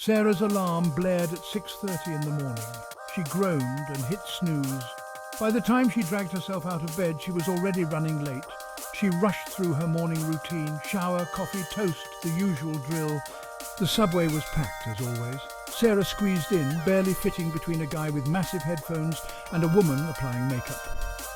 Sarah's alarm blared at 6:30 in the morning. She groaned and hit snooze. By the time she dragged herself out of bed, she was already running late. She rushed through her morning routine: shower, coffee, toast, the usual drill. The subway was packed, as always. Sarah squeezed in, barely fitting between a guy with massive headphones and a woman applying makeup.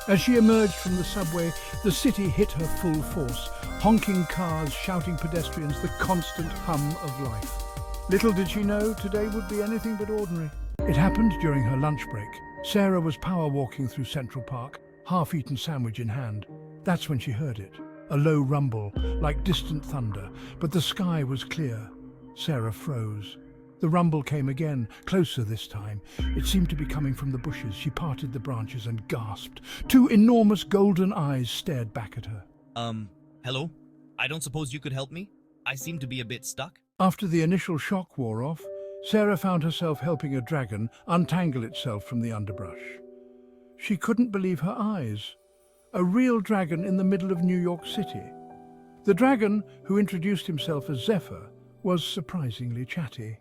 As she emerged from the subway, the city hit her full force. Honking cars, shouting pedestrians, the constant hum of life. Little did she know today would be anything but ordinary. It happened during her lunch break. Sarah was power walking through Central Park, half-eaten sandwich in hand. That's when she heard it. A low rumble, like distant thunder, but the sky was clear. Sarah froze. The rumble came again, closer this time. It seemed to be coming from the bushes. She parted the branches and gasped. Two enormous golden eyes stared back at her. Hello? I don't suppose you could help me? I seem to be a bit stuck. After the initial shock wore off, Sarah found herself helping a dragon untangle itself from the underbrush. She couldn't believe her eyes. A real dragon in the middle of New York City. The dragon, who introduced himself as Zephyr, was surprisingly chatty.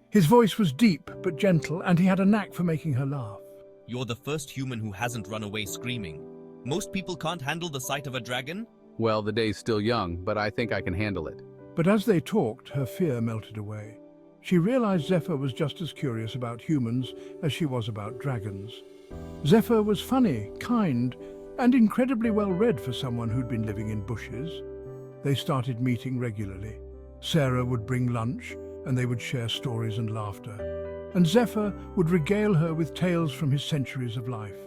His voice was deep but gentle, and he had a knack for making her laugh. You're the first human who hasn't run away screaming. Most people can't handle the sight of a dragon. Well, the day's still young, but I think I can handle it. But as they talked, her fear melted away. She realized Zephyr was just as curious about humans as she was about dragons. Zephyr was funny, kind, and incredibly well-read for someone who'd been living in bushes. They started meeting regularly. Sarah would bring lunch, and they would share stories and laughter. And Zephyr would regale her with tales from his centuries of life.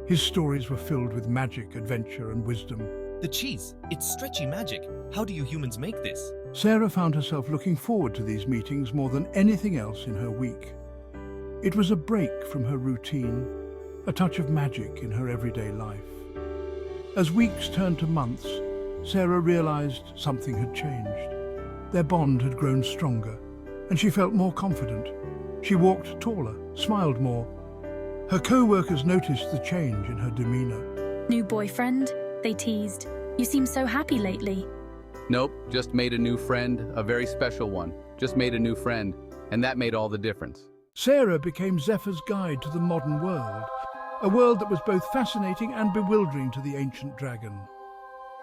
His stories were filled with magic, adventure, and wisdom. The cheese, it's stretchy magic. How do you humans make this? Sarah found herself looking forward to these meetings more than anything else in her week. It was a break from her routine, a touch of magic in her everyday life. As weeks turned to months, Sarah realized something had changed. Their bond had grown stronger, and she felt more confident. She walked taller, smiled more. Her co-workers noticed the change in her demeanor. New boyfriend? They teased. You seem so happy lately. Nope, just made a new friend, a very special one. Just made a new friend, and that made all the difference. Sarah became Zephyr's guide to the modern world, a world that was both fascinating and bewildering to the ancient dragon.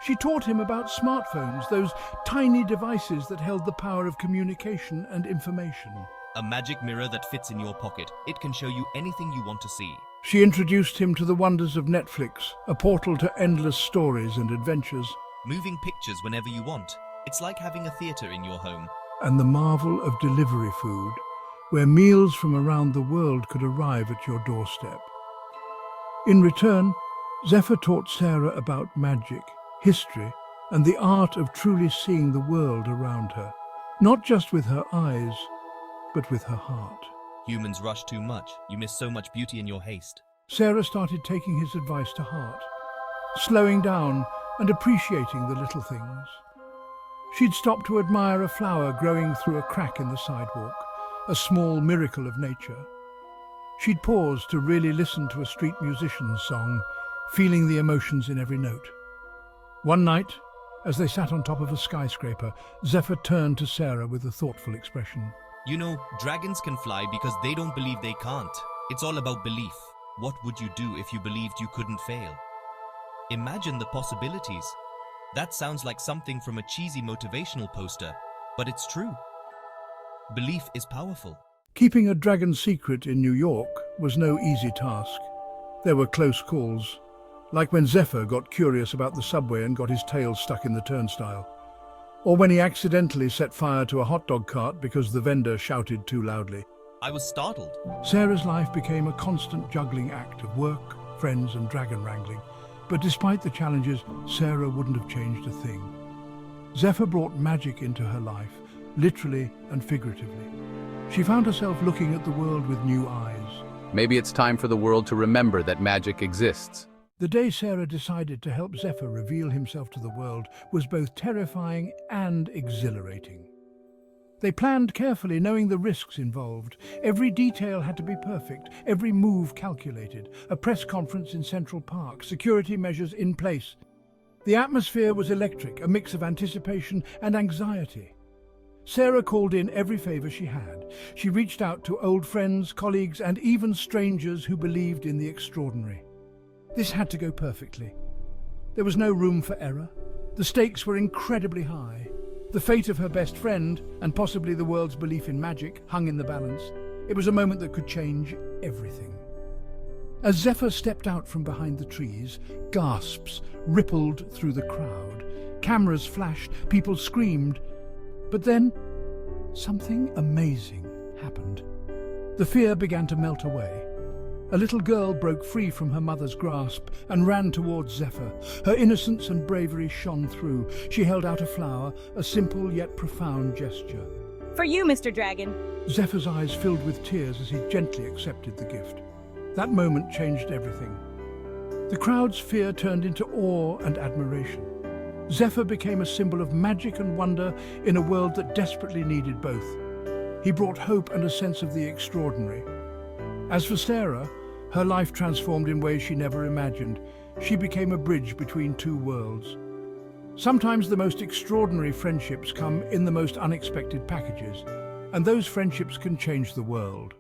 She taught him about smartphones, those tiny devices that held the power of communication and information. A magic mirror that fits in your pocket. It can show you anything you want to see. She introduced him to the wonders of Netflix, a portal to endless stories and adventures. Moving pictures whenever you want. It's like having a theater in your home. And the marvel of delivery food, where meals from around the world could arrive at your doorstep. In return, Zephyr taught Sarah about magic, history, and the art of truly seeing the world around her, not just with her eyes, but with her heart. Humans rush too much. You miss so much beauty in your haste. Sarah started taking his advice to heart, slowing down and appreciating the little things. She'd stop to admire a flower growing through a crack in the sidewalk, a small miracle of nature. She'd pause to really listen to a street musician's song, feeling the emotions in every note. One night, as they sat on top of a skyscraper, Zephyr turned to Sarah with a thoughtful expression. You know, dragons can fly because they don't believe they can't. It's all about belief. What would you do if you believed you couldn't fail? Imagine the possibilities. That sounds like something from a cheesy motivational poster, but it's true. Belief is powerful. Keeping a dragon secret in New York was no easy task. There were close calls, like when Zephyr got curious about the subway and got his tail stuck in the turnstile, or when he accidentally set fire to a hot dog cart because the vendor shouted too loudly. I was startled. Sarah's life became a constant juggling act of work, friends, and dragon wrangling. But despite the challenges, Sarah wouldn't have changed a thing. Zephyr brought magic into her life, literally and figuratively. She found herself looking at the world with new eyes. Maybe it's time for the world to remember that magic exists. The day Sarah decided to help Zephyr reveal himself to the world was both terrifying and exhilarating. They planned carefully, knowing the risks involved. Every detail had to be perfect, every move calculated. A press conference in Central Park, security measures in place. The atmosphere was electric, a mix of anticipation and anxiety. Sarah called in every favor she had. She reached out to old friends, colleagues, and even strangers who believed in the extraordinary. This had to go perfectly. There was no room for error. The stakes were incredibly high. The fate of her best friend, and possibly the world's belief in magic, hung in the balance. It was a moment that could change everything. As Zephyr stepped out from behind the trees, gasps rippled through the crowd. Cameras flashed, people screamed. But then, something amazing happened. The fear began to melt away. A little girl broke free from her mother's grasp and ran towards Zephyr. Her innocence and bravery shone through. She held out a flower, a simple yet profound gesture. For you, Mr. Dragon. Zephyr's eyes filled with tears as he gently accepted the gift. That moment changed everything. The crowd's fear turned into awe and admiration. Zephyr became a symbol of magic and wonder in a world that desperately needed both. He brought hope and a sense of the extraordinary. As for Sarah, her life transformed in ways she never imagined. She became a bridge between two worlds. Sometimes the most extraordinary friendships come in the most unexpected packages, and those friendships can change the world.